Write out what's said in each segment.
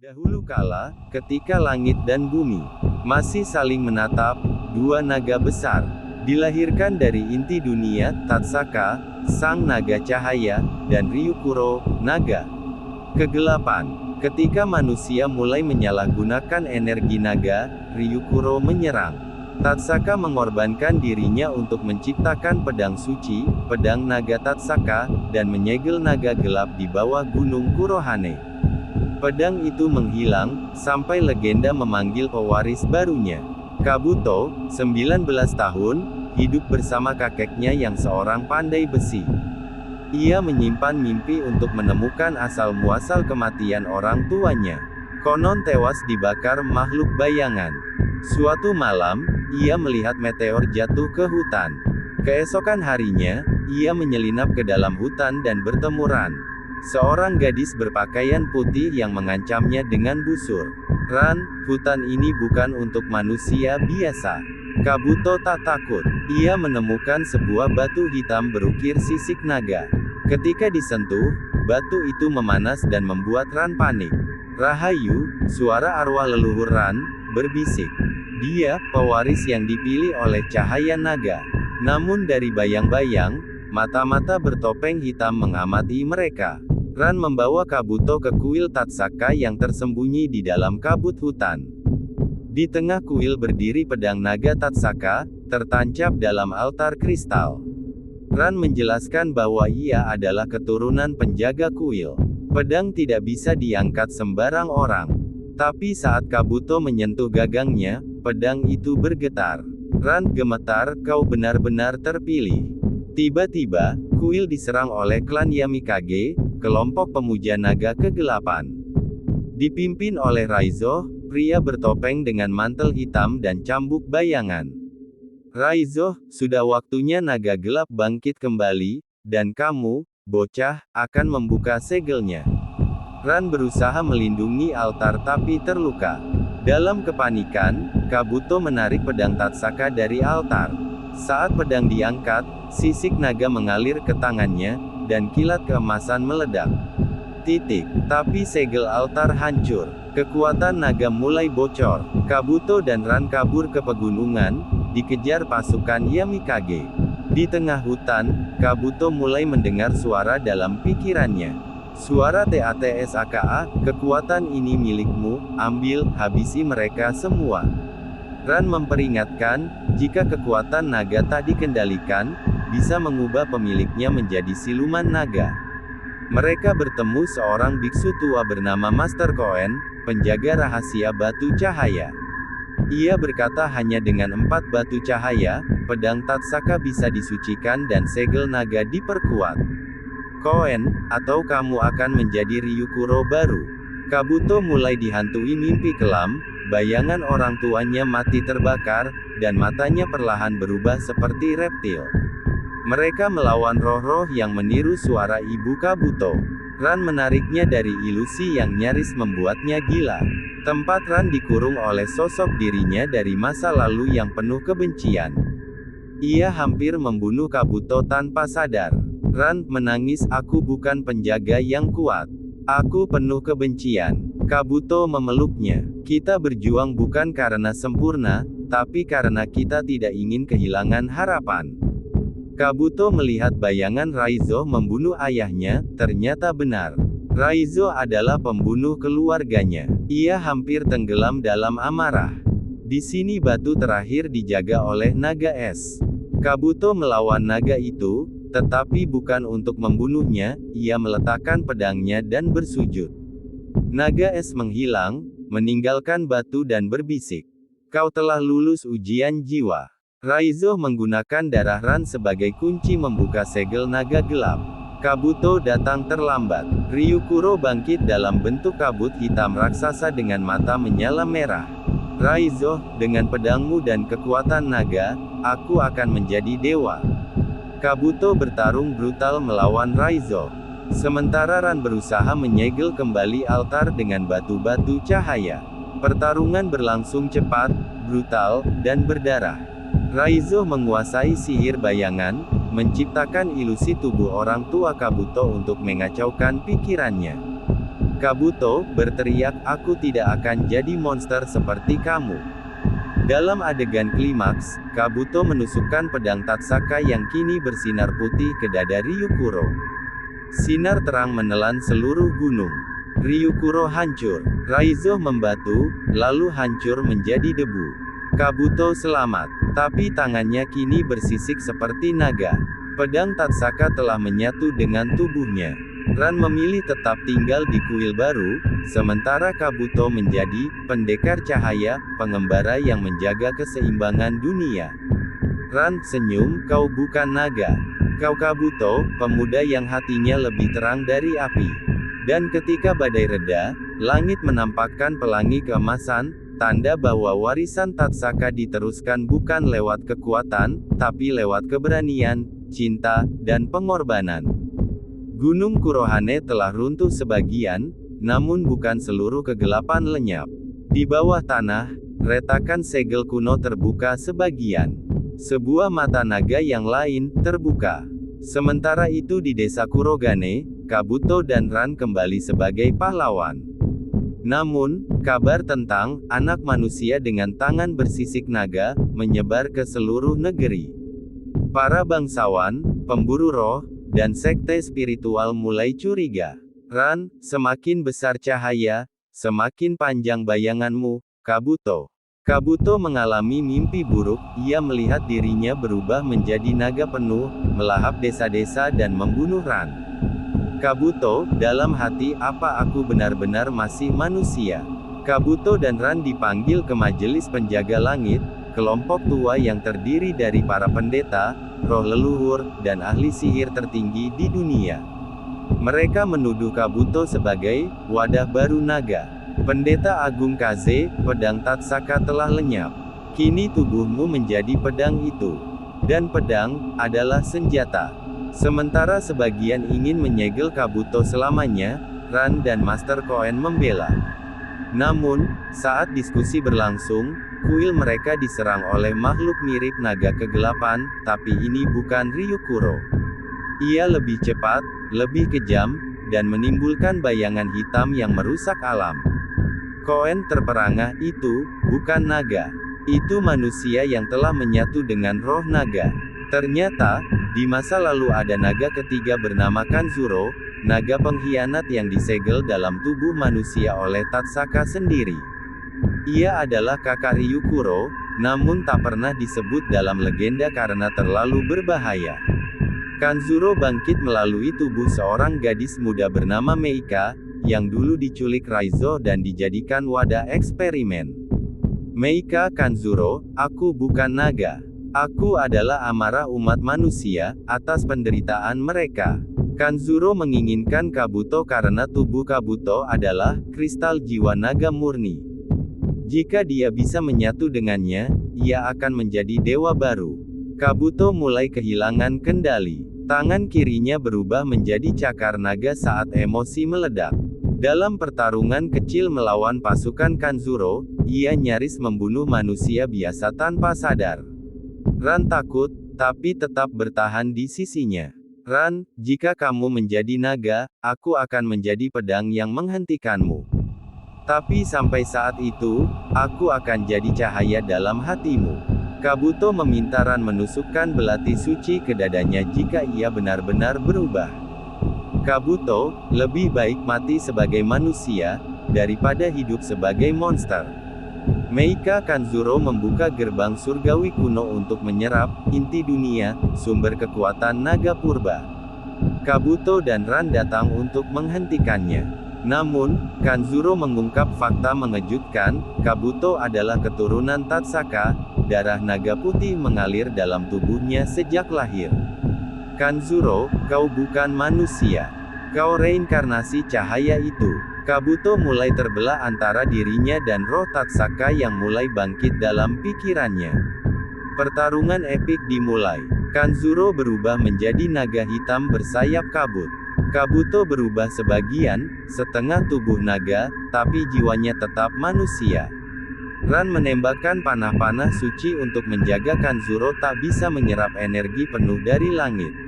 Dahulu kala, ketika langit dan bumi masih saling menatap, dua naga besar dilahirkan dari inti dunia, Tatsaka, sang naga cahaya, dan Ryukuro, naga kegelapan. Ketika manusia mulai menyalahgunakan energi naga, Ryukuro menyerang. Tatsaka mengorbankan dirinya untuk menciptakan pedang suci, pedang naga Tatsaka, dan menyegel naga gelap di bawah gunung Kurohane. Pedang itu menghilang, sampai legenda memanggil pewaris barunya. Kabuto, 19 tahun, hidup bersama kakeknya yang seorang pandai besi. Ia menyimpan mimpi untuk menemukan asal-muasal kematian orang tuanya. Konon tewas dibakar makhluk bayangan. Suatu malam, ia melihat meteor jatuh ke hutan. Keesokan harinya, ia menyelinap ke dalam hutan dan bertemu Ran, seorang gadis berpakaian putih yang mengancamnya dengan busur. Ran, hutan ini bukan untuk manusia biasa. Kabuto tak takut. Ia menemukan sebuah batu hitam berukir sisik naga. Ketika disentuh, batu itu memanas dan membuat Ran panik. Rahayu, suara arwah leluhur Ran, berbisik. Dia, pewaris yang dipilih oleh cahaya naga. Namun dari bayang-bayang, mata-mata bertopeng hitam mengamati mereka. Ran membawa Kabuto ke kuil Tatsaka yang tersembunyi di dalam kabut hutan. Di tengah kuil berdiri pedang naga Tatsaka, tertancap dalam altar kristal. Ran menjelaskan bahwa ia adalah keturunan penjaga kuil. Pedang tidak bisa diangkat sembarang orang. Tapi saat Kabuto menyentuh gagangnya, pedang itu bergetar. Ran gemetar, kau benar-benar terpilih. Tiba-tiba, kuil diserang oleh klan Yamikage, kelompok pemuja naga kegelapan. Dipimpin oleh Raizo, pria bertopeng dengan mantel hitam dan cambuk bayangan. Raizo, sudah waktunya naga gelap bangkit kembali, dan kamu, bocah, akan membuka segelnya. Ran berusaha melindungi altar tapi terluka. Dalam kepanikan, Kabuto menarik pedang Tatsaka dari altar. Saat pedang diangkat, sisik naga mengalir ke tangannya, dan kilat keemasan meledak. Tapi segel altar hancur. Kekuatan naga mulai bocor. Kabuto dan Ran kabur ke pegunungan, dikejar pasukan Yamikage. Di tengah hutan, Kabuto mulai mendengar suara dalam pikirannya. Suara TATSAKA, kekuatan ini milikmu, ambil, habisi mereka semua. Ran memperingatkan, jika kekuatan naga tak dikendalikan, bisa mengubah pemiliknya menjadi siluman naga. Mereka bertemu seorang biksu tua bernama Master Koen, penjaga rahasia batu cahaya. Ia berkata hanya dengan 4 batu cahaya, pedang Tatsaka bisa disucikan dan segel naga diperkuat. Koen, atau kamu akan menjadi Ryukuro baru. Kabuto mulai dihantui mimpi kelam, bayangan orang tuanya mati terbakar, dan matanya perlahan berubah seperti reptil. Mereka melawan roh-roh yang meniru suara ibu Kabuto. Ran menariknya dari ilusi yang nyaris membuatnya gila. Tempat Ran dikurung oleh sosok dirinya dari masa lalu yang penuh kebencian. Ia hampir membunuh Kabuto tanpa sadar. Ran menangis, aku bukan penjaga yang kuat. Aku penuh kebencian. Kabuto memeluknya. Kita berjuang bukan karena sempurna, tapi karena kita tidak ingin kehilangan harapan. Kabuto melihat bayangan Raizo membunuh ayahnya, ternyata benar. Raizo adalah pembunuh keluarganya. Ia hampir tenggelam dalam amarah. Di sini batu terakhir dijaga oleh naga es. Kabuto melawan naga itu, tetapi bukan untuk membunuhnya, ia meletakkan pedangnya dan bersujud. Naga es menghilang, meninggalkan batu dan berbisik. Kau telah lulus ujian jiwa. Raizo menggunakan darah Ran sebagai kunci membuka segel naga gelap. Kabuto datang terlambat. Ryukuro bangkit dalam bentuk kabut hitam raksasa dengan mata menyala merah. Raizo, dengan pedangmu dan kekuatan naga, aku akan menjadi dewa. Kabuto bertarung brutal melawan Raizo. Sementara Ran berusaha menyegel kembali altar dengan batu-batu cahaya. Pertarungan berlangsung cepat, brutal, dan berdarah. Raizo menguasai sihir bayangan, menciptakan ilusi tubuh orang tua Kabuto untuk mengacaukan pikirannya. Kabuto berteriak, aku tidak akan jadi monster seperti kamu. Dalam adegan klimaks, Kabuto menusukkan pedang Tatsaka yang kini bersinar putih ke dada Ryukuro. Sinar terang menelan seluruh gunung. Ryukuro hancur. Raizo membatu, lalu hancur menjadi debu. Kabuto selamat, tapi tangannya kini bersisik seperti naga. Pedang Tatsaka telah menyatu dengan tubuhnya. Ran memilih tetap tinggal di kuil baru, sementara Kabuto menjadi pendekar cahaya, pengembara yang menjaga keseimbangan dunia. Ran senyum, kau bukan naga. Kau Kabuto, pemuda yang hatinya lebih terang dari api. Dan ketika badai reda, langit menampakkan pelangi keemasan, tanda bahwa warisan Tatsaka diteruskan bukan lewat kekuatan, tapi lewat keberanian, cinta, dan pengorbanan. Gunung Kurohane telah runtuh sebagian, namun bukan seluruh kegelapan lenyap. Di bawah tanah, retakan segel kuno terbuka sebagian. Sebuah mata naga yang lain terbuka. Sementara itu di desa Kurogane, Kabuto dan Ran kembali sebagai pahlawan. Namun, kabar tentang anak manusia dengan tangan bersisik naga menyebar ke seluruh negeri. Para bangsawan, pemburu roh, dan sekte spiritual mulai curiga. Ran, semakin besar cahaya, semakin panjang bayanganmu, Kabuto. Kabuto mengalami mimpi buruk, ia melihat dirinya berubah menjadi naga penuh, melahap desa-desa dan membunuh Ran. Kabuto, dalam hati, apa aku benar-benar masih manusia? Kabuto dan Ran dipanggil ke majelis penjaga langit, kelompok tua yang terdiri dari para pendeta, roh leluhur, dan ahli sihir tertinggi di dunia. Mereka menuduh Kabuto sebagai wadah baru naga. Pendeta Agung Kaze, pedang Tatsaka telah lenyap. Kini tubuhmu menjadi pedang itu. Dan pedang adalah senjata. Sementara sebagian ingin menyegel Kabuto selamanya, Ran dan Master Koen membela. Namun, saat diskusi berlangsung, kuil mereka diserang oleh makhluk mirip naga kegelapan, tapi ini bukan Ryukuro. Ia lebih cepat, lebih kejam, dan menimbulkan bayangan hitam yang merusak alam. Koen terperangah, itu bukan naga. Itu manusia yang telah menyatu dengan roh naga. Ternyata, di masa lalu ada naga ketiga bernama Kanzuro, naga pengkhianat yang disegel dalam tubuh manusia oleh Tatsaka sendiri. Ia adalah kakak Ryukuro, namun tak pernah disebut dalam legenda karena terlalu berbahaya. Kanzuro bangkit melalui tubuh seorang gadis muda bernama Meika, yang dulu diculik Raizo dan dijadikan wadah eksperimen. Meika Kanzuro, aku bukan naga. Aku adalah amarah umat manusia, atas penderitaan mereka. Kanzuro menginginkan Kabuto karena tubuh Kabuto adalah kristal jiwa naga murni. Jika dia bisa menyatu dengannya, ia akan menjadi dewa baru. Kabuto mulai kehilangan kendali. Tangan kirinya berubah menjadi cakar naga saat emosi meledak. Dalam pertarungan kecil melawan pasukan Kanzuro, ia nyaris membunuh manusia biasa tanpa sadar. Ran takut, tapi tetap bertahan di sisinya. Ran, jika kamu menjadi naga, aku akan menjadi pedang yang menghentikanmu. Tapi sampai saat itu, aku akan jadi cahaya dalam hatimu. Kabuto meminta Ran menusukkan belati suci ke dadanya jika ia benar-benar berubah. Kabuto, lebih baik mati sebagai manusia, daripada hidup sebagai monster. Meika Kanzuro membuka gerbang surgawi kuno untuk menyerap inti dunia, sumber kekuatan naga purba. Kabuto dan Ran datang untuk menghentikannya. Namun, Kanzuro mengungkap fakta mengejutkan, Kabuto adalah keturunan Tatsaka, darah naga putih mengalir dalam tubuhnya sejak lahir. Kanzuro, kau bukan manusia. Kau reinkarnasi cahaya itu. Kabuto mulai terbelah antara dirinya dan roh Tatsaka yang mulai bangkit dalam pikirannya. Pertarungan epik dimulai. Kanzuro berubah menjadi naga hitam bersayap kabut. Kabuto berubah sebagian, setengah tubuh naga, tapi jiwanya tetap manusia. Ran menembakkan panah-panah suci untuk menjaga Kanzuro tak bisa menyerap energi penuh dari langit.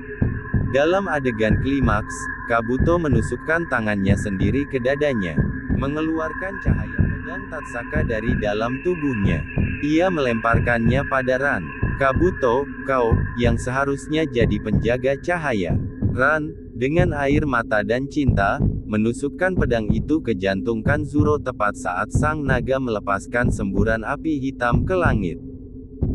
Dalam adegan klimaks, Kabuto menusukkan tangannya sendiri ke dadanya, mengeluarkan cahaya pedang Tatsaka dari dalam tubuhnya. Ia melemparkannya pada Ran. Kabuto, kau, yang seharusnya jadi penjaga cahaya. Ran, dengan air mata dan cinta, menusukkan pedang itu ke jantung Kanzuro tepat saat sang naga melepaskan semburan api hitam ke langit.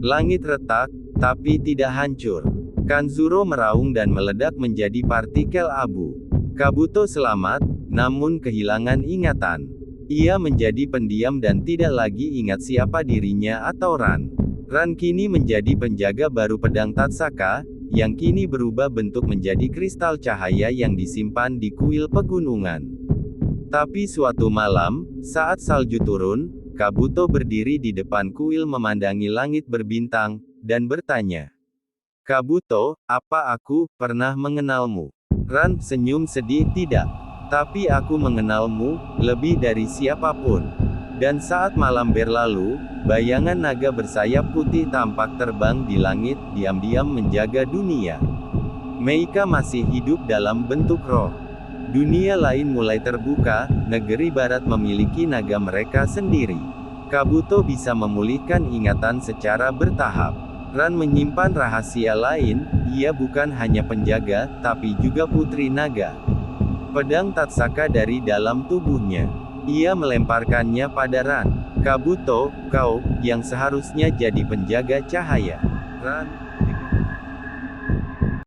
Langit retak, tapi tidak hancur. Kanzuro meraung dan meledak menjadi partikel abu. Kabuto selamat, namun kehilangan ingatan. Ia menjadi pendiam dan tidak lagi ingat siapa dirinya atau Ran. Ran kini menjadi penjaga baru pedang Tatsaka, yang kini berubah bentuk menjadi kristal cahaya yang disimpan di kuil pegunungan. Tapi suatu malam, saat salju turun, Kabuto berdiri di depan kuil memandangi langit berbintang, dan bertanya, "Kabuto, apa aku pernah mengenalmu?" Ran senyum sedih, "Tidak. Tapi aku mengenalmu, lebih dari siapapun." Dan saat malam berlalu, bayangan naga bersayap putih tampak terbang di langit, diam-diam menjaga dunia. Meika masih hidup dalam bentuk roh. Dunia lain mulai terbuka, negeri barat memiliki naga mereka sendiri. Kabuto bisa memulihkan ingatan secara bertahap. Ran menyimpan rahasia lain, ia bukan hanya penjaga, tapi juga putri naga. Pedang Tatsaka dari dalam tubuhnya. Ia melemparkannya pada Ran. Kabuto, kau, yang seharusnya jadi penjaga cahaya. Ran